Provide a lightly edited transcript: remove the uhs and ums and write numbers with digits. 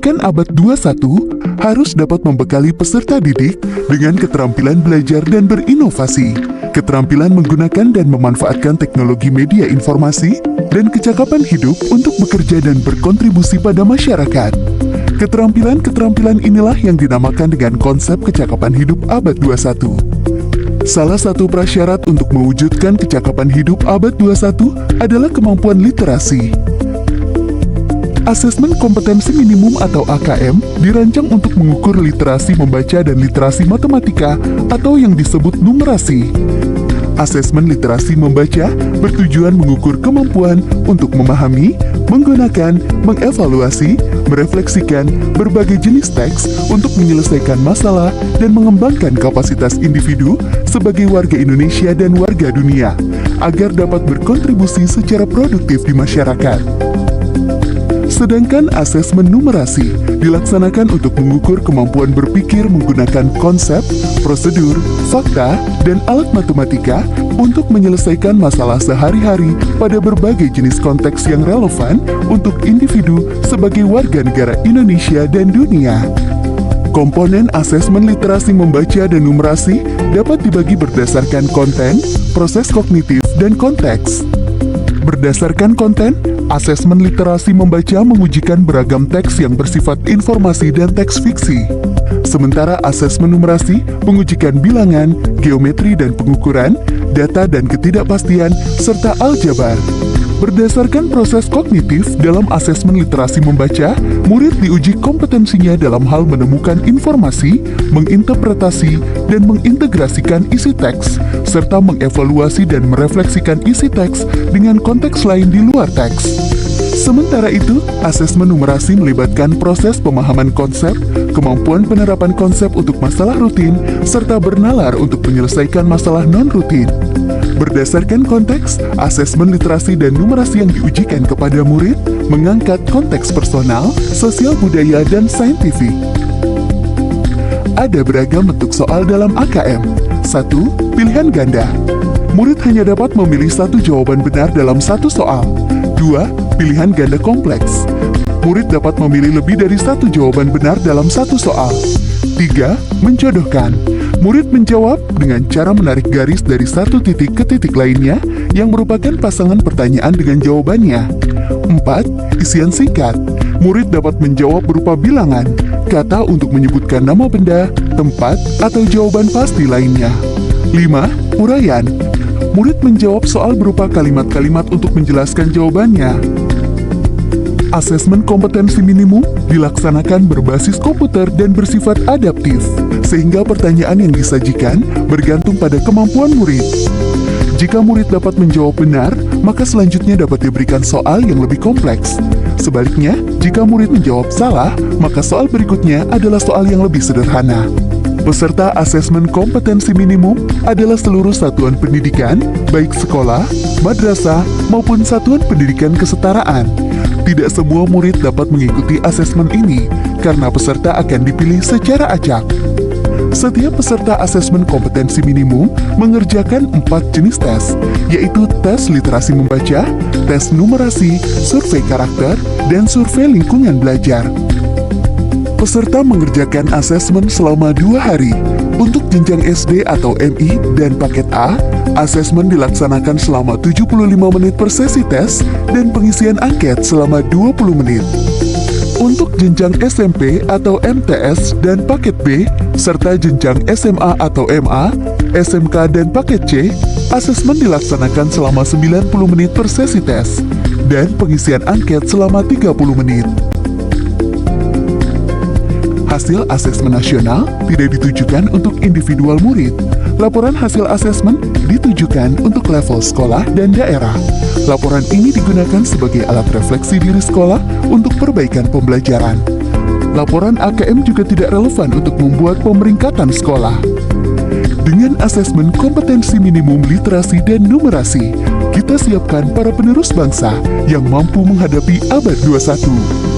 Pendidikan abad 21 harus dapat membekali peserta didik dengan keterampilan belajar dan berinovasi, keterampilan menggunakan dan memanfaatkan teknologi media informasi, dan kecakapan hidup untuk bekerja dan berkontribusi pada masyarakat. Keterampilan-keterampilan inilah yang dinamakan dengan konsep kecakapan hidup abad 21. Salah satu prasyarat untuk mewujudkan kecakapan hidup abad 21 adalah kemampuan literasi. Asesmen kompetensi minimum atau AKM dirancang untuk mengukur literasi membaca dan literasi matematika atau yang disebut numerasi. Asesmen literasi membaca bertujuan mengukur kemampuan untuk memahami, menggunakan, mengevaluasi, merefleksikan berbagai jenis teks untuk menyelesaikan masalah dan mengembangkan kapasitas individu sebagai warga Indonesia dan warga dunia, agar dapat berkontribusi secara produktif di masyarakat. Sedangkan asesmen numerasi dilaksanakan untuk mengukur kemampuan berpikir menggunakan konsep, prosedur, fakta, dan alat matematika untuk menyelesaikan masalah sehari-hari pada berbagai jenis konteks yang relevan untuk individu sebagai warga negara Indonesia dan dunia. Komponen asesmen literasi membaca dan numerasi dapat dibagi berdasarkan konten, proses kognitif, dan konteks. Berdasarkan konten, asesmen literasi membaca mengujikan beragam teks yang bersifat informasi dan teks fiksi. Sementara asesmen numerasi mengujikan bilangan, geometri dan pengukuran, data dan ketidakpastian, serta aljabar. Berdasarkan proses kognitif dalam asesmen literasi membaca, murid diuji kompetensinya dalam hal menemukan informasi, menginterpretasi, dan mengintegrasikan isi teks, serta mengevaluasi dan merefleksikan isi teks dengan konteks lain di luar teks. Sementara itu, asesmen numerasi melibatkan proses pemahaman konsep, kemampuan penerapan konsep untuk masalah rutin, serta bernalar untuk menyelesaikan masalah non-rutin. Berdasarkan konteks, asesmen literasi dan numerasi yang diujikan kepada murid mengangkat konteks personal, sosial budaya, dan saintifik. Ada beragam bentuk soal dalam AKM. 1. Pilihan ganda. Murid hanya dapat memilih satu jawaban benar dalam satu soal. 2. Pilihan ganda kompleks. Murid dapat memilih lebih dari satu jawaban benar dalam satu soal. 3. Menjodohkan. Murid menjawab dengan cara menarik garis dari satu titik ke titik lainnya yang merupakan pasangan pertanyaan dengan jawabannya. 4. Isian singkat. Murid dapat menjawab berupa bilangan, kata untuk menyebutkan nama benda, tempat, atau jawaban pasti lainnya. 5. Uraian. Murid menjawab soal berupa kalimat-kalimat untuk menjelaskan jawabannya. Asesmen kompetensi minimum dilaksanakan berbasis komputer dan bersifat adaptif, sehingga pertanyaan yang disajikan bergantung pada kemampuan murid. Jika murid dapat menjawab benar, maka selanjutnya dapat diberikan soal yang lebih kompleks. Sebaliknya, jika murid menjawab salah, maka soal berikutnya adalah soal yang lebih sederhana. Peserta asesmen kompetensi minimum adalah seluruh satuan pendidikan, baik sekolah, madrasah, maupun satuan pendidikan kesetaraan. Tidak semua murid dapat mengikuti asesmen ini, karena peserta akan dipilih secara acak. Setiap peserta asesmen kompetensi minimum mengerjakan 4 jenis tes, yaitu tes literasi membaca, tes numerasi, survei karakter, dan survei lingkungan belajar. Peserta mengerjakan asesmen selama 2 hari. Untuk jenjang SD atau MI dan paket A, asesmen dilaksanakan selama 75 menit per sesi tes dan pengisian angket selama 20 menit. Untuk jenjang SMP atau MTS dan paket B, serta jenjang SMA atau MA, SMK dan paket C, asesmen dilaksanakan selama 90 menit per sesi tes dan pengisian angket selama 30 menit. Hasil asesmen nasional tidak ditujukan untuk individual murid. Laporan hasil asesmen ditujukan untuk level sekolah dan daerah. Laporan ini digunakan sebagai alat refleksi diri sekolah untuk perbaikan pembelajaran. Laporan AKM juga tidak relevan untuk membuat pemeringkatan sekolah. Dengan asesmen kompetensi minimum literasi dan numerasi, kita siapkan para penerus bangsa yang mampu menghadapi abad 21.